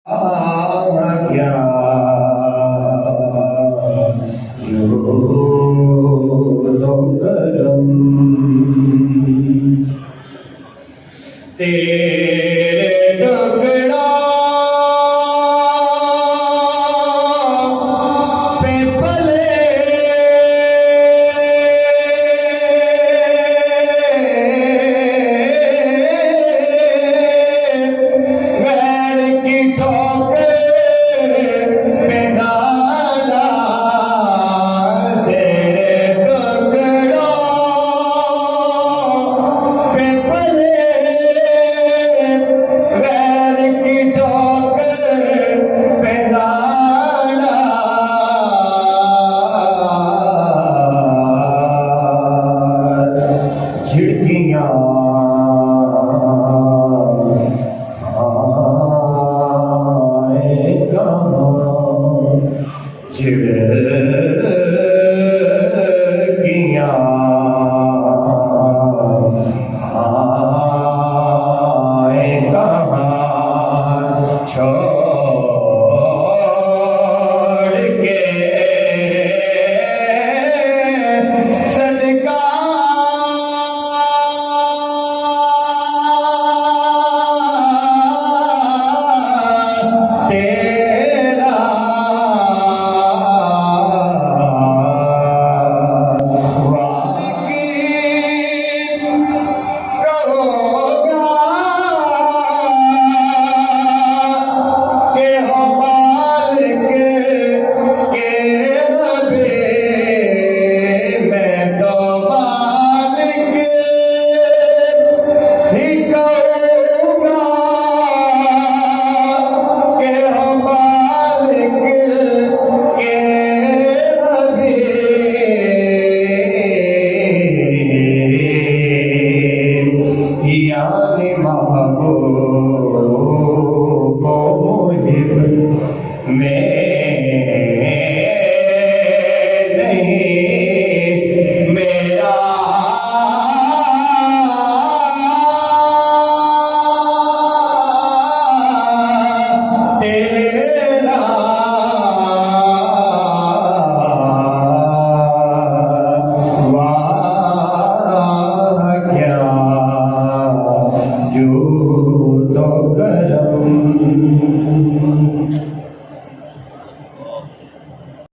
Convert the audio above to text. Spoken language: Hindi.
क्या जो दो करम तेरे टुकड़ा पे पले गैर की ठोकर पे ना डाल तेरे टुकड़ा पे पले गैर की ठोकर पे ना डाल झिड़कियाँ झिड़कियाँ आए कहाँ छोड़ के सदका तेरा यानी महबूब